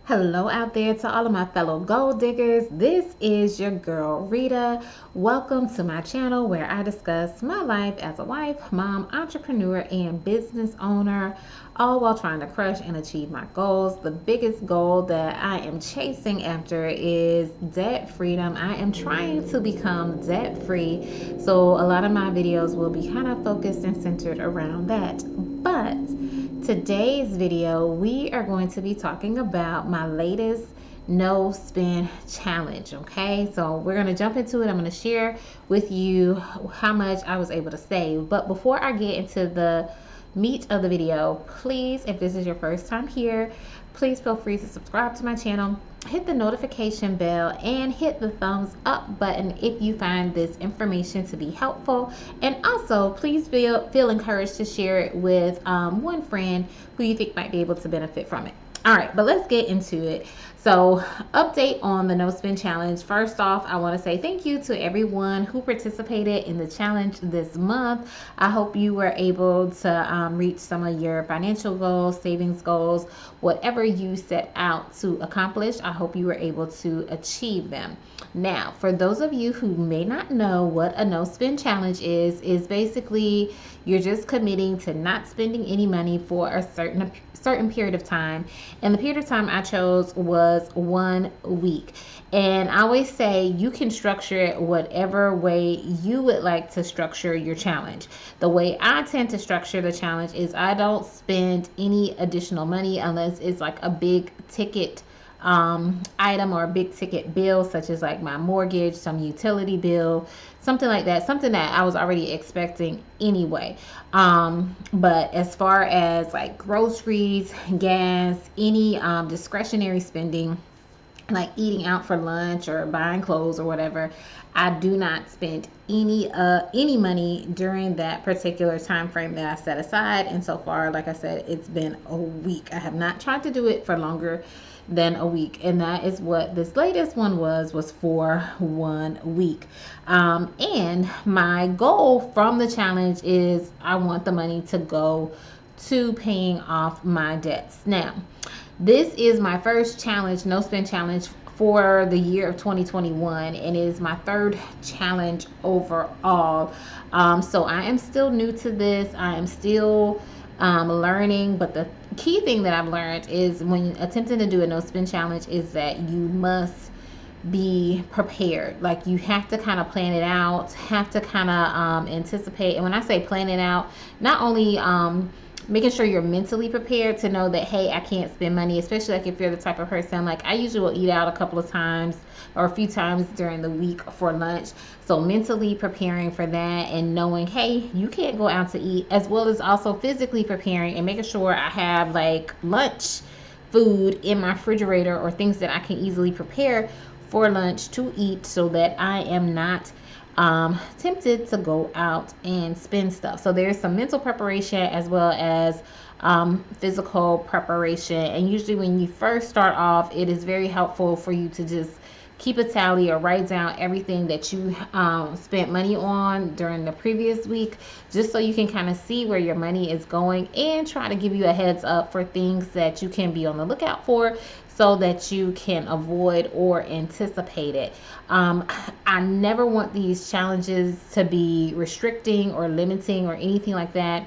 Hello out there to all of my fellow gold diggers. This is your girl Rita. Welcome to my channel where I discuss my life as a wife, mom, entrepreneur, and business owner, all while trying to crush and achieve my goals. The biggest goal that I am chasing after is debt freedom. I am trying to become debt free, so a lot of my videos will be kind of focused and centered around that. But today's video, we are going to be talking about my latest no spend challenge. Okay, so we're going to jump into it. I'm going to share with you how much I was able to save. But before I get into the meat of the video, please, if this is your first time here, please feel free to subscribe to my channel, hit the notification bell, and hit the thumbs up button if you find this information to be helpful. And also, please feel encouraged to share it with one friend who you think might be able to benefit from it. All right, but let's get into it. So, update on the no spend challenge. First off, I want to say thank you to everyone who participated in the challenge this month. I hope you were able to reach some of your financial goals, savings goals, whatever you set out to accomplish. I hope you were able to achieve them. Now, for those of you who may not know what a no spend challenge is basically you're just committing to not spending any money for a certain period of time. And the period of time I chose was 1 week. And I always say you can structure it whatever way you would like to structure your challenge. The way I tend to structure the challenge is I don't spend any additional money unless it's like a big ticket item or a big ticket bill, such as like my mortgage, some utility bill, something like that, something that I was already expecting anyway. But as far as like groceries, gas, any discretionary spending, like eating out for lunch or buying clothes or whatever, I do not spend any money during that particular time frame that I set aside. And so far, like I said, it's been a week. I have not tried to do it for longer than a week, and that is what this latest one was for 1 week. And my goal from the challenge is I want the money to go to paying off my debts. Now, this is my first challenge, no spend challenge, for the year of 2021, and it is my third challenge overall. So I am still new to this. I am still learning, but the key thing that I've learned is when attempting to do a no spend challenge is that you must be prepared. Like, you have to kind of plan it out, have to kind of anticipate. And when I say plan it out, not only making sure you're mentally prepared to know that, hey, I can't spend money, especially like if you're the type of person, like I usually will eat out a couple of times or a few times during the week for lunch. So mentally preparing for that and knowing, hey, you can't go out to eat, as well as also physically preparing and making sure I have like lunch food in my refrigerator or things that I can easily prepare for lunch to eat, so that I am not tempted to go out and spend stuff. So there's some mental preparation as well as physical preparation. And usually when you first start off, it is very helpful for you to just keep a tally or write down everything that you spent money on during the previous week, just so you can kind of see where your money is going and try to give you a heads up for things that you can be on the lookout for, so that you can avoid or anticipate it. I never want these challenges to be restricting or limiting or anything like that.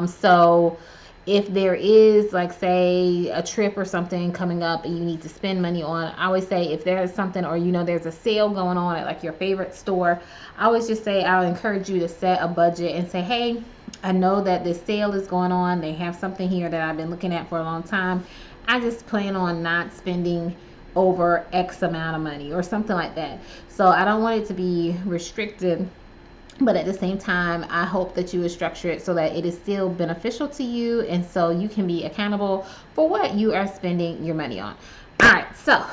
So if there is, like, say, a trip or something coming up and you need to spend money on, I always say if there's something, or there's a sale going on at like your favorite store, I always just say I'll encourage you to set a budget and say, hey, I know that this sale is going on. They have something here that I've been looking at for a long time. I just plan on not spending over X amount of money or something like that. So I don't want it to be restricted, but at the same time, I hope that you would structure it so that it is still beneficial to you, and so you can be accountable for what you are spending your money on. All right, so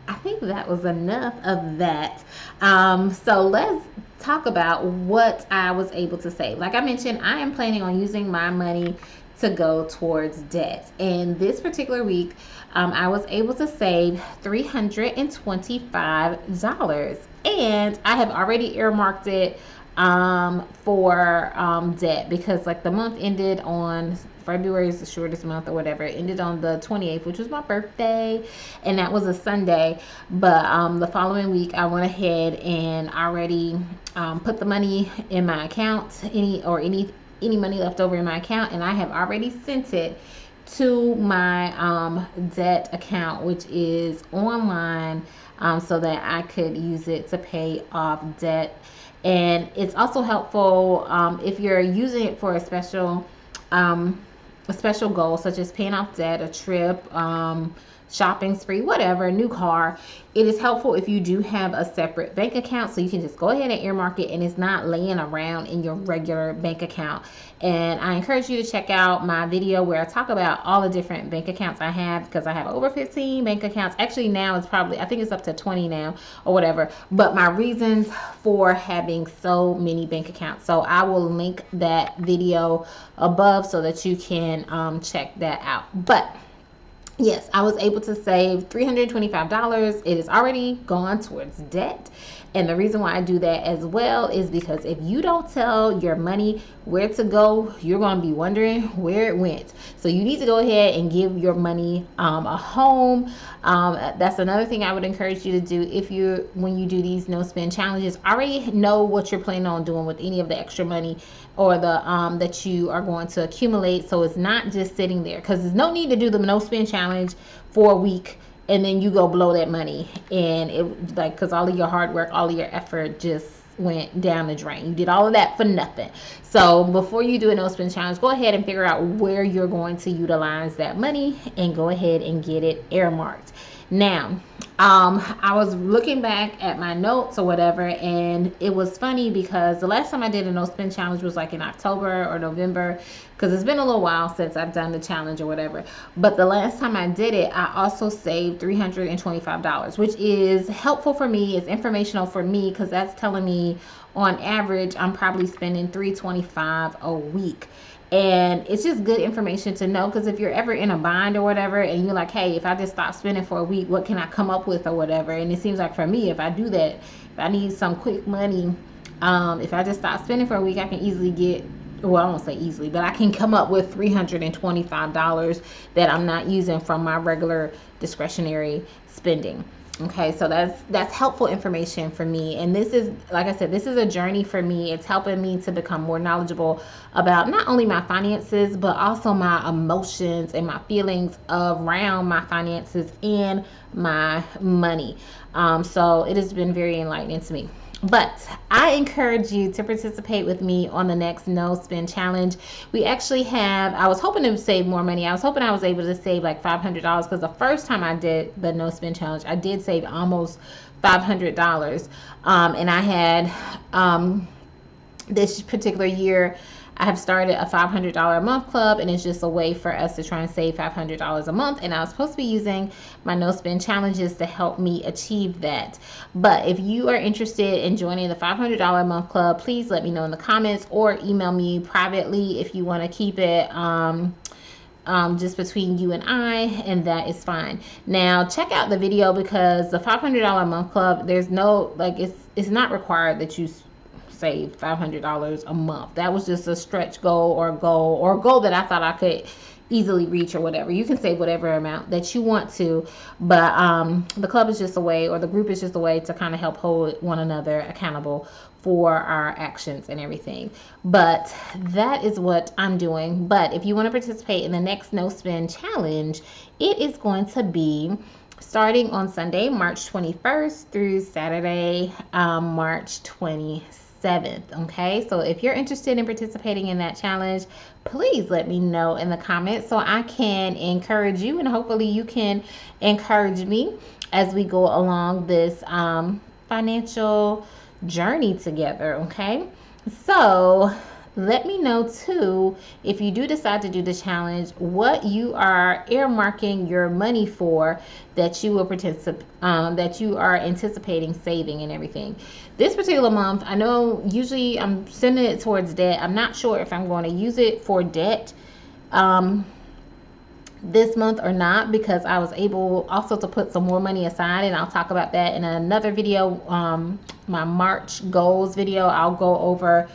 I think that was enough of that. So let's talk about what I was able to save. Like I mentioned, I am planning on using my money to go towards debt. And this particular week, I was able to save $325, and I have already earmarked it for debt, because like the month ended on February is the shortest month or whatever. It ended on the 28th, which was my birthday, and that was a Sunday. But the following week, I went ahead and already put the money in my account, any money left over in my account, and I have already sent it to my debt account, which is online, so that I could use it to pay off debt. And it's also helpful if you're using it for a special goal, such as paying off debt, a trip, shopping spree, whatever, new car. It is helpful if you do have a separate bank account, so you can just go ahead and earmark it and it's not laying around in your regular bank account. And I encourage you to check out my video where I talk about all the different bank accounts I have, because I have over 15 bank accounts. Actually, now it's probably, I think it's up to 20 now or whatever. But my reasons for having so many bank accounts. So I will link that video above so that you can check that out. But yes, I was able to save $325. It is already gone towards debt. And the reason why I do that as well is because if you don't tell your money where to go, you're going to be wondering where it went. So you need to go ahead and give your money a home. That's another thing I would encourage you to do when you do these no spend challenges. Already know what you're planning on doing with any of the extra money or the that you are going to accumulate, so it's not just sitting there, because there's no need to do the no spend challenge for a week and then you go blow that money, and it like, because all of your hard work, all of your effort just went down the drain. You did all of that for nothing. So before you do a no spend challenge, go ahead and figure out where you're going to utilize that money and go ahead and get it earmarked. Now, I was looking back at my notes or whatever, and it was funny because the last time I did a no spend challenge was like in October or November, because it's been a little while since I've done the challenge or whatever. But the last time I did it, I also saved $325, which is helpful for me. It's informational for me, because that's telling me on average I'm probably spending $325 a week. And it's just good information to know, because if you're ever in a bind or whatever, and you're like, hey, if I just stop spending for a week, what can I come up with or whatever. And it seems like for me, if I do that, if I need some quick money, if I just stop spending for a week, I can easily get, well, I won't say easily, but I can come up with $325 that I'm not using from my regular discretionary spending. Okay, so that's helpful information for me. And this is, like I said, this is a journey for me. It's helping me to become more knowledgeable about not only my finances, but also my emotions and my feelings around my finances and my money. So it has been very enlightening to me. But I encourage you to participate with me on the next no spend challenge. We actually have, I was hoping to save more money. I was hoping I was able to save like $500, because the first time I did the no spend challenge, I did save almost $500. And I had this particular year, I have started a $500 a month club, and it's just a way for us to try and save $500 a month. And I was supposed to be using my no spend challenges to help me achieve that. But if you are interested in joining the $500 a month club, please let me know in the comments, or email me privately if you want to keep it just between you and I, and that is fine. Now check out the video, because the $500 a month club, there's no, like, it's not required that you save $500 a month. That was just a stretch goal, or a goal that I thought I could easily reach or whatever. You can save whatever amount that you want to, but the club is just a way, or the group is just a way to kind of help hold one another accountable for our actions and everything. But that is what I'm doing. But if you want to participate in the next no spend challenge, it is going to be starting on Sunday, March 21st through Saturday, March 27th. Okay, so if you're interested in participating in that challenge, please let me know in the comments so I can encourage you, and hopefully you can encourage me as we go along this financial journey together. Okay, so let me know too, if you do decide to do the challenge, what you are earmarking your money for, that you will that you are anticipating saving and everything. This particular month, I know usually I'm sending it towards debt. I'm not sure if I'm going to use it for debt this month or not, because I was able also to put some more money aside, and I'll talk about that in another video. My March goals video, I'll go over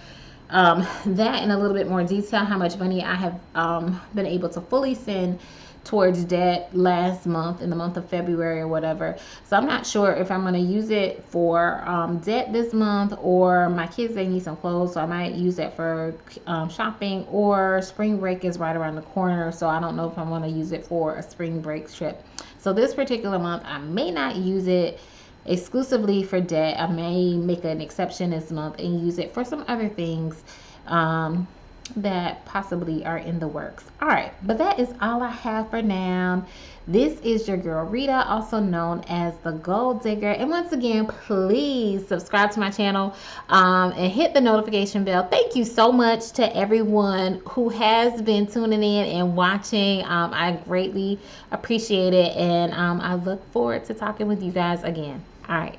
that in a little bit more detail, how much money I have been able to fully send towards debt last month, in the month of February or whatever. So I'm not sure if I'm going to use it for debt this month, or my kids, they need some clothes, so I might use it for shopping, or spring break is right around the corner, so I don't know if I want to use it for a spring break trip. So this particular month, I may not use it exclusively for debt. I may make an exception this month and use it for some other things that possibly are in the works. All right, but that is all I have for now. This is your girl Rita, also known as the Gold Digger. And once again, please subscribe to my channel and hit the notification bell. Thank you so much to everyone who has been tuning in and watching. I greatly appreciate it, and I look forward to talking with you guys again. All right.